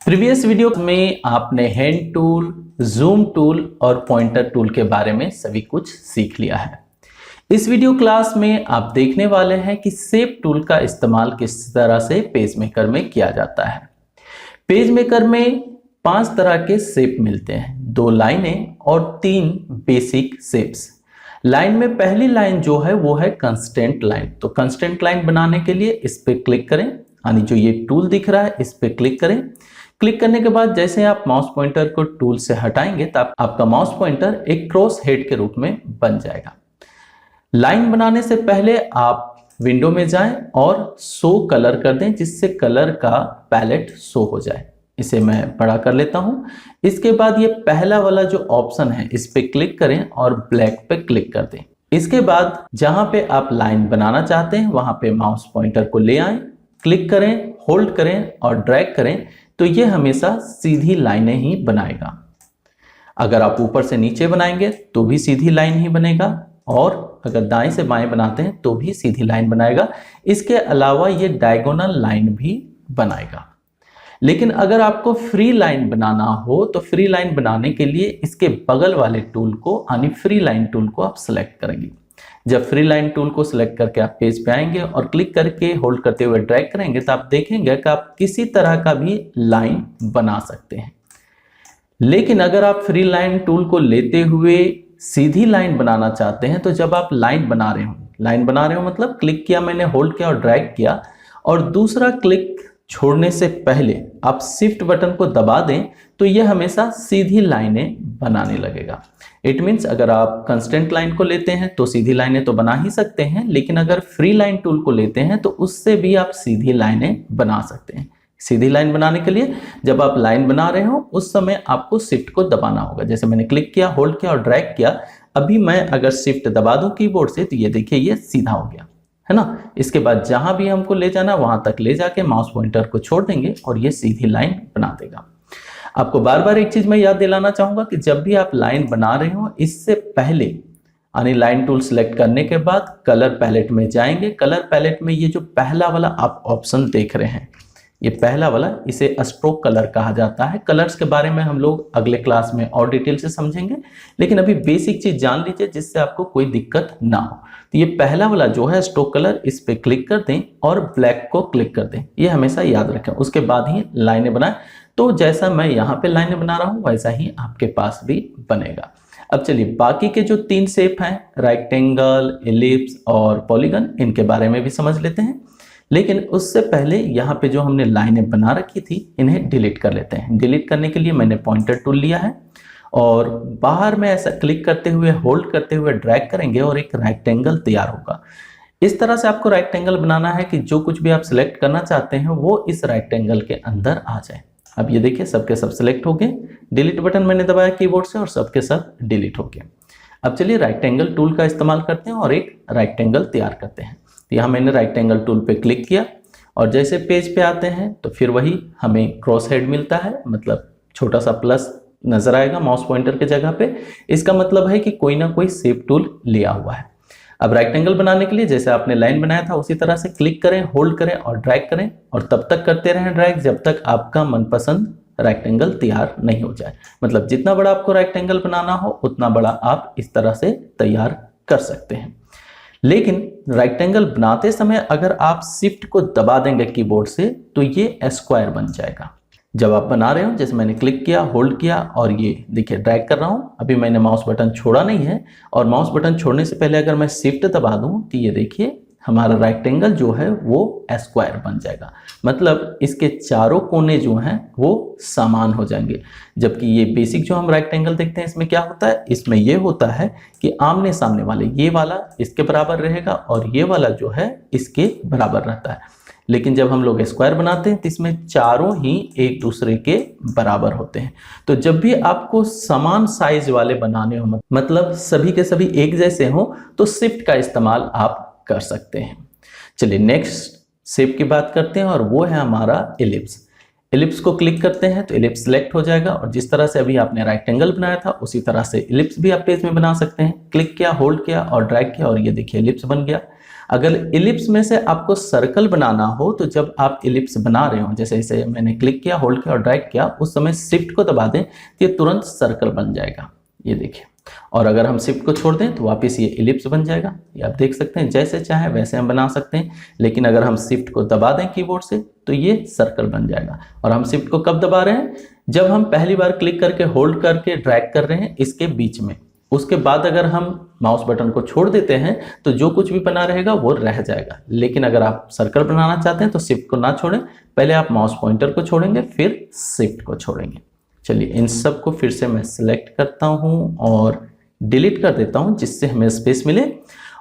Previous video में आपने hand tool, zoom tool और पॉइंटर टूल के बारे में सभी कुछ सीख लिया है। इस वीडियो क्लास में आप देखने वाले हैं कि शेप टूल का इस्तेमाल किस तरह से पेज मेकर में किया जाता है। पेज मेकर में 5 तरह के शेप मिलते हैं, 2 लाइनें और 3 बेसिक शेप्स। लाइन में पहली लाइन जो है वो है कंस्टेंट लाइन। तो कंस्टेंट लाइन बनाने के लिए इस पे क्लिक करें, यानी जो ये टूल दिख रहा है इस पे क्लिक करें। क्लिक करने के बाद जैसे आप माउस पॉइंटर को टूल से हटाएंगे तो आपका माउस पॉइंटर एक क्रॉस हेड के रूप में बन जाएगा। लाइन बनाने से पहले आप विंडो में जाएं और शो कलर कर दें, जिससे कलर का पैलेट शो हो जाए। इसे मैं बड़ा कर लेता हूं। इसके बाद ये पहला वाला जो ऑप्शन है इस पे क्लिक करें और ब्लैक पे क्लिक कर दें। इसके बाद जहां पे आप लाइन बनाना चाहते हैं वहां पे माउस पॉइंटर को ले आएं, क्लिक करें, होल्ड करें और ड्रैग करें तो ये हमेशा सीधी लाइनें ही बनाएगा। अगर आप ऊपर से नीचे बनाएंगे तो भी सीधी लाइन ही बनेगा, और अगर दाएं से बाएं बनाते हैं तो भी सीधी लाइन बनाएगा। इसके अलावा ये डायगोनल लाइन भी बनाएगा। लेकिन अगर आपको फ्री लाइन बनाना हो तो फ्री लाइन बनाने के लिए इसके बगल वाले टूल को यानी फ्री लाइन टूल को आप सेलेक्ट करेंगे। जब फ्री लाइन टूल को सिलेक्ट करके आप पेज पे आएंगे और क्लिक करके होल्ड करते हुए ड्रैग करेंगे तो आप देखेंगे कि आप किसी तरह का भी लाइन बना सकते हैं। लेकिन अगर आप फ्री लाइन टूल को लेते हुए सीधी लाइन बनाना चाहते हैं तो जब आप लाइन बना रहे हो मतलब क्लिक किया मैंने, होल्ड किया और ड्रैग किया, और दूसरा क्लिक छोड़ने से पहले आप शिफ्ट बटन को दबा दें तो यह हमेशा सीधी लाइनें बनाने लगेगा। इट मीन्स अगर आप कंस्टेंट लाइन को लेते हैं तो सीधी लाइनें तो बना ही सकते हैं, लेकिन अगर फ्री लाइन टूल को लेते हैं तो उससे भी आप सीधी लाइनें बना सकते हैं। सीधी लाइन बनाने के लिए जब आप लाइन बना रहे हो उस समय आपको शिफ्ट को दबाना होगा। जैसे मैंने क्लिक किया, होल्ड किया और ड्रैग किया। अभी मैं अगर शिफ्ट दबा दूं कीबोर्ड से तो ये देखिए ये सीधा हो गया, है ना। इसके बाद जहां भी हमको ले जाना वहां तक ले जाके माउस पॉइंटर को छोड़ देंगे और ये सीधी लाइन बना देगा। आपको बार बार एक चीज मैं याद दिलाना चाहूंगा कि जब भी आप लाइन बना रहे हो इससे पहले यानी लाइन टूल सेलेक्ट करने के बाद कलर पैलेट में जाएंगे। कलर पैलेट में ये जो पहला वाला आप ऑप्शन देख रहे हैं, ये पहला वाला, इसे स्ट्रोक कलर कहा जाता है। कलर्स के बारे में हम लोग अगले क्लास में और डिटेल से समझेंगे, लेकिन अभी बेसिक चीज जान लीजिए जिससे आपको कोई दिक्कत ना हो। तो ये पहला वाला जो है स्ट्रोक कलर, इस पे क्लिक कर दें और ब्लैक को क्लिक कर दें, ये हमेशा याद रखें। उसके बाद ही लाइनें बनाएं। तो जैसा मैं यहाँ पे लाइनें बना रहा हूँ वैसा ही आपके पास भी बनेगा। अब चलिए बाकी के जो 3 शेप हैं, रेक्टेंगल, एलिप्स और पॉलीगन, इनके बारे में भी समझ लेते हैं। लेकिन उससे पहले यहाँ पे जो हमने लाइनें बना रखी थी इन्हें डिलीट कर लेते हैं। डिलीट करने के लिए मैंने पॉइंटर टूल लिया है और बाहर में ऐसा क्लिक करते हुए, होल्ड करते हुए ड्रैग करेंगे और एक रेक्टेंगल तैयार होगा। इस तरह से आपको रेक्टेंगल बनाना है कि जो कुछ भी आप सिलेक्ट करना चाहते हैं वो इस रेक्टेंगल के अंदर आ जाए। अब ये देखिए सबके सब सिलेक्ट हो गए। डिलीट बटन मैंने दबाया कीबोर्ड से और सबके सब डिलीट हो गए। अब चलिए रेक्टेंगल टूल का इस्तेमाल करते हैं और एक रेक्टेंगल तैयार करते हैं। तो यहाँ मैंने रेक्टेंगल टूल पे क्लिक किया और जैसे पेज पे आते हैं तो फिर वही हमें क्रॉस हेड मिलता है, मतलब छोटा सा प्लस नजर आएगा माउस पॉइंटर के जगह पे। इसका मतलब है कि कोई ना कोई शेप टूल लिया हुआ है। अब रेक्टेंगल बनाने के लिए जैसे आपने लाइन बनाया था उसी तरह से क्लिक करें, होल्ड करें और ड्रैग करें, और तब तक करते रहें ड्रैग जब तक आपका मनपसंद रेक्टेंगल तैयार नहीं हो जाए। मतलब जितना बड़ा आपको रेक्टेंगल बनाना हो उतना बड़ा आप इस तरह से तैयार कर सकते हैं। लेकिन रेक्टेंगल बनाते समय अगर आप शिफ्ट को दबा देंगे कीबोर्ड से तो ये स्क्वायर बन जाएगा। जब आप बना रहे हो, जैसे मैंने क्लिक किया, होल्ड किया और ये देखिए ड्रैग कर रहा हूं, अभी मैंने माउस बटन छोड़ा नहीं है, और माउस बटन छोड़ने से पहले अगर मैं शिफ्ट दबा दूं तो ये देखिए हमारा रेक्टेंगल जो है वो स्क्वायर बन जाएगा। मतलब इसके चारों कोने जो हैं वो समान हो जाएंगे। जबकि ये बेसिक जो हम रेक्टेंगल देखते हैं इसमें क्या होता है, इसमें ये होता है कि आमने सामने वाले ये वाला इसके बराबर रहेगा और ये वाला जो है इसके बराबर रहता है। लेकिन जब हम लोग स्क्वायर बनाते हैं तो इसमें चारों ही एक दूसरे के बराबर होते हैं। तो जब भी आपको समान साइज वाले बनाने हो, मतलब सभी के सभी एक जैसे हो, तो शिफ्ट का इस्तेमाल आप कर सकते हैं। चलिए नेक्स्ट शेप की बात करते हैं और वो है हमारा एलिप्स। एलिप्स को क्लिक करते हैं तो एलिप्स सिलेक्ट हो जाएगा, और जिस तरह से अभी आपने रेक्टेंगल बनाया था उसी तरह से एलिप्स भी आप पेज में बना सकते हैं। क्लिक किया, होल्ड किया और ड्रैग किया और ये देखिए एलिप्स बन गया। अगर इलिप्स में से आपको सर्कल बनाना हो तो जब आप इलिप्स बना रहे हो, जैसे इसे मैंने क्लिक किया, होल्ड किया और ड्रैग किया, उस समय शिफ्ट को दबा दें तो ये तुरंत सर्कल बन जाएगा, ये देखिए। और अगर हम शिफ्ट को छोड़ दें तो वापस ये इलिप्स बन जाएगा। ये आप देख सकते हैं, जैसे चाहे वैसे हम बना सकते हैं, लेकिन अगर हम शिफ्ट को दबा दें कीबोर्ड से तो ये सर्कल बन जाएगा। और हम शिफ्ट को कब दबा रहे हैं? जब हम पहली बार क्लिक करके होल्ड करके ड्रैग कर रहे हैं इसके बीच में, उसके बाद अगर हम माउस बटन को छोड़ देते हैं तो जो कुछ भी बना रहेगा वो रह जाएगा। लेकिन अगर आप सर्कल बनाना चाहते हैं तो शिफ्ट को ना छोड़ें, पहले आप माउस पॉइंटर को छोड़ेंगे फिर शिफ्ट को छोड़ेंगे। चलिए इन सब को फिर से मैं सिलेक्ट करता हूं और डिलीट कर देता हूं जिससे हमें स्पेस मिले।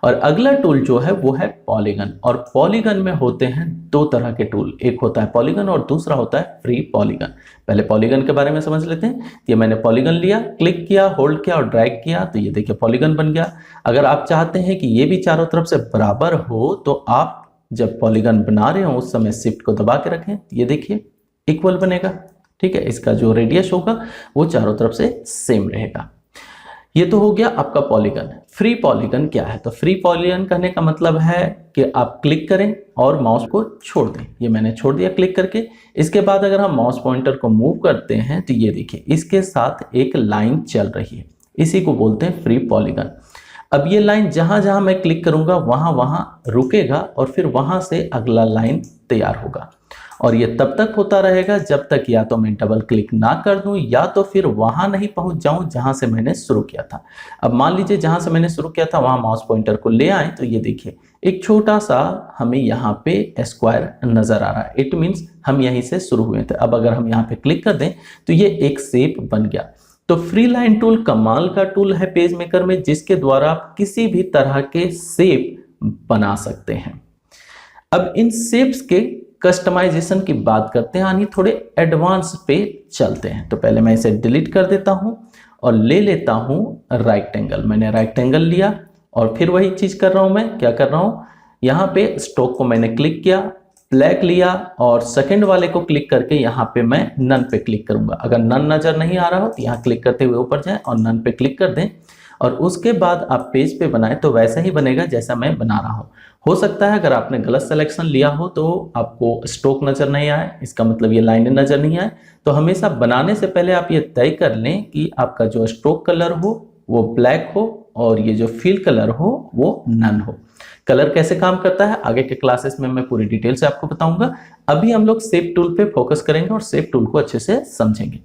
और अगला टूल जो है वो है पॉलीगन। और पॉलीगन में होते हैं दो तरह के टूल, एक होता है पॉलीगन और दूसरा होता है फ्री पॉलीगन। पहले पॉलीगन के बारे में समझ लेते हैं। ये मैंने पॉलीगन लिया, क्लिक किया, होल्ड किया और ड्रैग किया तो ये देखिए पॉलीगन बन गया। अगर आप चाहते हैं कि ये भी चारों तरफ से बराबर हो तो आप जब पॉलीगन बना रहे हो उस समय शिफ्ट को दबा के रखें, ये देखिए इक्वल बनेगा। ठीक है, इसका जो रेडियस होगा वो चारों तरफ से सेम रहेगा। ये तो हो गया आपका पॉलीगन। फ्री पॉलीगन क्या है? तो फ्री पॉलीगन कहने का मतलब है कि आप क्लिक करें और माउस को छोड़ दें। ये मैंने छोड़ दिया क्लिक करके। इसके बाद अगर हम माउस पॉइंटर को मूव करते हैं तो ये देखिए इसके साथ एक लाइन चल रही है, इसी को बोलते हैं फ्री पॉलीगन। अब ये लाइन जहां जहां मैं क्लिक करूंगा वहां वहां रुकेगा और फिर वहां से अगला लाइन तैयार होगा। और ये तब तक होता रहेगा जब तक या तो मैं डबल क्लिक ना कर दूं या तो फिर वहां नहीं पहुंच जाऊं जहां से मैंने शुरू किया था। अब मान लीजिए जहां से मैंने शुरू किया था वहां माउस पॉइंटर को ले आए तो ये देखिए एक छोटा सा हमें यहाँ पे स्क्वायर नजर आ रहा है। इट मीन्स हम यहीं से शुरू हुए थे। अब अगर हम यहाँ पे क्लिक कर दें तो ये एक शेप बन गया। तो फ्री लाइन टूल कमाल का टूल है पेज मेकर में, जिसके द्वारा आप किसी भी तरह के शेप बना सकते हैं। अब इन शेप्स के कस्टमाइजेशन की बात करते हैं, यानी थोड़े एडवांस पे चलते हैं। तो पहले मैं इसे डिलीट कर देता हूं और ले लेता हूं राइटेंगल। मैंने राइटेंगल लिया और फिर वही चीज कर रहा हूं। मैं क्या कर रहा हूं, यहाँ पे स्ट्रोक को मैंने क्लिक किया, ब्लैक लिया और सेकंड वाले को क्लिक करके यहाँ पे मैं नन पे क्लिक करूंगा। अगर नन नजर नहीं आ रहा हो तो यहाँ क्लिक करते हुए ऊपर जाएं और नन पे क्लिक कर दें और उसके बाद आप पेज पे बनाएं तो वैसा ही बनेगा जैसा मैं बना रहा हूं। हो सकता है अगर आपने गलत सिलेक्शन लिया हो तो आपको स्ट्रोक नजर नहीं आए, इसका मतलब ये लाइनें नजर नहीं आए। तो हमेशा बनाने से पहले आप ये तय कर लें कि आपका जो स्ट्रोक कलर हो वो ब्लैक हो और ये जो फिल कलर हो वो नन हो। कलर कैसे काम करता है आगे के क्लासेस में मैं पूरी डिटेल से आपको बताऊंगा। अभी हम लोग शेप टूल पे फोकस करेंगे और शेप टूल को अच्छे से समझेंगे।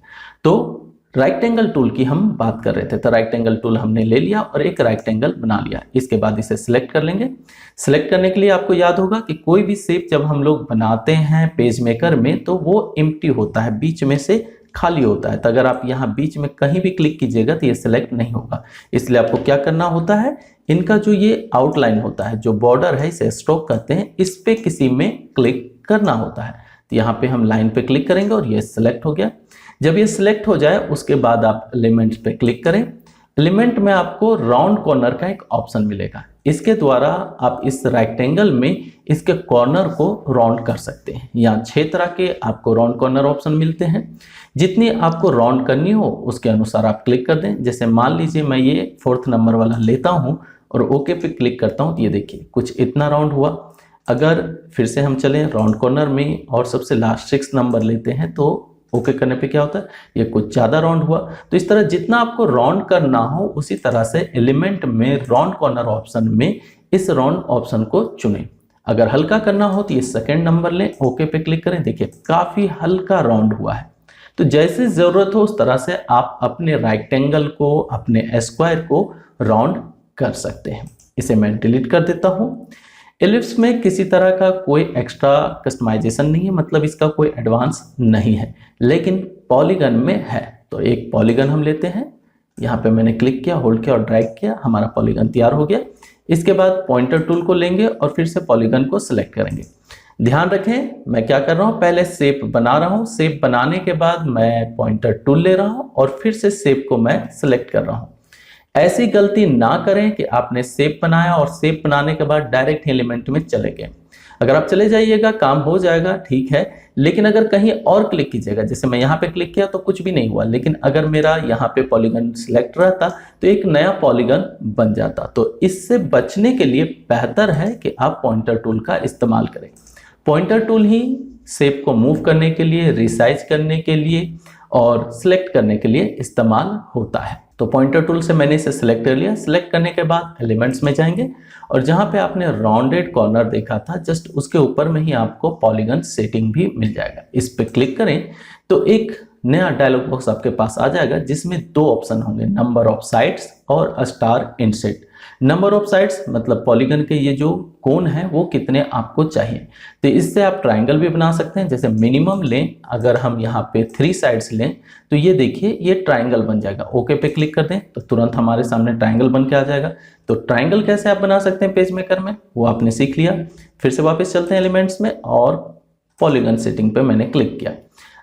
तो राइटेंगल टूल की हम बात कर रहे थे, तो राइटेंगल टूल हमने ले लिया और एक राइटेंगल बना लिया। इसके बाद इसे सिलेक्ट कर लेंगे। सिलेक्ट करने के लिए आपको याद होगा कि कोई भी शेप जब हम लोग बनाते हैं पेज मेकर में तो वो एम्प्टी होता है, बीच में से खाली होता है। तो अगर आप यहाँ बीच में कहीं भी क्लिक कीजिएगा तो ये सिलेक्ट नहीं होगा। इसलिए आपको क्या करना होता है, इनका जो ये आउटलाइन होता है, जो बॉर्डर है, इसे स्ट्रोक कहते हैं, इस पे किसी में क्लिक करना होता है। तो यहाँ पे हम लाइन पे क्लिक करेंगे और ये सिलेक्ट हो गया। जब ये सिलेक्ट हो जाए उसके बाद आप एलिमेंट्स पे क्लिक करें। एलिमेंट में आपको राउंड कॉर्नर का एक ऑप्शन मिलेगा। इसके द्वारा आप इस रेक्टेंगल में इसके कॉर्नर को राउंड कर सकते हैं। यहाँ 6 तरह के आपको राउंड कॉर्नर ऑप्शन मिलते हैं। जितनी आपको राउंड करनी हो उसके अनुसार आप क्लिक कर दें। जैसे मान लीजिए मैं ये 4th नंबर वाला लेता हूँ और ओके पे क्लिक करता हूँ तो ये देखिए कुछ इतना राउंड हुआ। अगर फिर से हम चलें राउंड कॉर्नर में और सबसे लास्ट 6 नंबर लेते हैं तो ओके करने पे क्या होता है, ये कुछ ज़्यादा राउंड हुआ। तो इस तरह जितना आपको राउंड करना हो उसी तरह से एलिमेंट में राउंड कॉर्नर ऑप्शन में इस राउंड ऑप्शन को चुनें। अगर हल्का करना हो तो ये 2nd नंबर लें, ओके पे क्लिक करें। देखिए काफ़ी हल्का राउंड हुआ है। तो जैसे ज़रूरत हो उस तरह से आप अपने रेक्टेंगल को, अपने स्क्वायर को राउंड कर सकते हैं। इसे मैं डिलीट कर देता हूँ। एलिप्स में किसी तरह का कोई एक्स्ट्रा कस्टमाइजेशन नहीं है, मतलब इसका कोई एडवांस नहीं है, लेकिन पॉलीगन में है। तो एक पॉलीगन हम लेते हैं। यहाँ पे मैंने क्लिक किया, होल्ड किया और ड्रैग किया, हमारा पॉलीगन तैयार हो गया। इसके बाद पॉइंटर टूल को लेंगे और फिर से पॉलीगन को सिलेक्ट करेंगे। ध्यान रखें मैं क्या कर रहा हूँ, पहले शेप बना रहा हूँ। शेप बनाने के बाद मैं पॉइंटर टूल ले रहा हूँ और फिर से शेप को मैं सिलेक्ट कर रहा हूँ। ऐसी गलती ना करें कि आपने शेप बनाया और शेप बनाने के बाद डायरेक्ट एलिमेंट में चले गए। अगर आप चले जाइएगा काम हो जाएगा, ठीक है, लेकिन अगर कहीं और क्लिक कीजिएगा, जैसे मैं यहाँ पे क्लिक किया तो कुछ भी नहीं हुआ, लेकिन अगर मेरा यहाँ पे पॉलीगन सिलेक्ट रहता तो एक नया पॉलीगन बन जाता। तो इससे बचने के लिए बेहतर है कि आप पॉइंटर टूल का इस्तेमाल करें। पॉइंटर टूल ही शेप को मूव करने के लिए, रिसाइज करने के लिए और सिलेक्ट करने के लिए इस्तेमाल होता है। तो पॉइंटर टूल से मैंने इसे सिलेक्ट कर लिया। सिलेक्ट करने के बाद एलिमेंट्स में जाएंगे और जहां पे आपने राउंडेड कॉर्नर देखा था जस्ट उसके ऊपर में ही आपको पॉलीगन सेटिंग भी मिल जाएगा। इस पे क्लिक करें तो एक नया डायलॉग बॉक्स आपके पास आ जाएगा जिसमें दो ऑप्शन होंगे, नंबर ऑफ साइड्स और star inset. Number of sides मतलब पॉलीगन के ये जो कोण है वो कितने आपको चाहिए। तो इससे आप ट्राइंगल भी बना सकते हैं। जैसे मिनिमम लें, अगर हम यहाँ पे 3 साइड्स लें तो ये देखिए ये ट्राइंगल बन जाएगा। ओके पे क्लिक कर दें तो तुरंत हमारे सामने ट्राइंगल बन के आ जाएगा। तो ट्राइंगल कैसे आप बना सकते हैं पेज मेकर में, वो आपने सीख लिया। फिर से वापस चलते हैं एलिमेंट्स में और पॉलीगन सेटिंग पे मैंने क्लिक किया।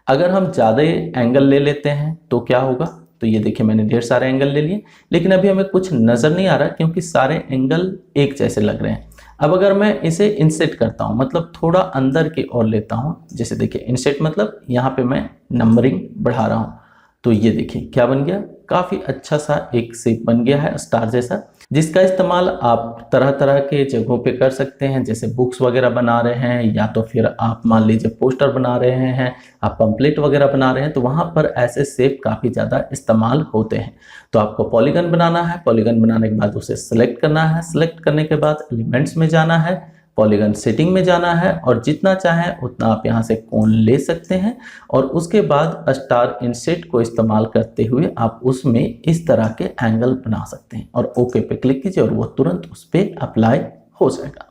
अगर हम ज़्यादा एंगल ले लेते हैं तो क्या होगा, तो ये देखिए मैंने ढेर सारे एंगल ले लिए, लेकिन अभी हमें कुछ नज़र नहीं आ रहा क्योंकि सारे एंगल एक जैसे लग रहे हैं। अब अगर मैं इसे इंसेट करता हूँ, मतलब थोड़ा अंदर की ओर लेता हूँ, जैसे देखिए इंसेट मतलब यहाँ पे मैं नंबरिंग बढ़ा रहा हूँ, तो ये देखिए क्या बन गया, काफ़ी अच्छा सा एक शेप बन गया है स्टार जैसा, जिसका इस्तेमाल आप तरह तरह के जगहों पे कर सकते हैं। जैसे बुक्स वगैरह बना रहे हैं या तो फिर आप मान लीजिए पोस्टर बना रहे हैं, आप पंपलेट वगैरह बना रहे हैं, तो वहाँ पर ऐसे शेप काफ़ी ज़्यादा इस्तेमाल होते हैं। तो आपको पॉलीगन बनाना है, पॉलीगन बनाने के बाद उसे सेलेक्ट करना है, सेलेक्ट करने के बाद एलिमेंट्स में जाना है, पॉलीगन सेटिंग में जाना है और जितना चाहें उतना आप यहाँ से कोण ले सकते हैं और उसके बाद स्टार इनसेट को इस्तेमाल करते हुए आप उसमें इस तरह के एंगल बना सकते हैं और ओके पे क्लिक कीजिए और वो तुरंत उस पर अप्लाई हो जाएगा।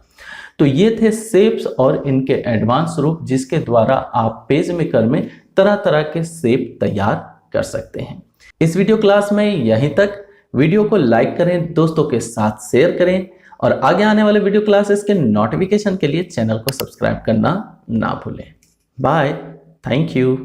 तो ये थे शेप्स और इनके एडवांस रूप जिसके द्वारा आप पेज मेकर में तरह तरह के शेप तैयार कर सकते हैं। इस वीडियो क्लास में यहीं तक। वीडियो को लाइक करें, दोस्तों के साथ शेयर करें और आगे आने वाले वीडियो क्लासेस के नोटिफिकेशन के लिए चैनल को सब्सक्राइब करना ना भूलें। Bye, thank you.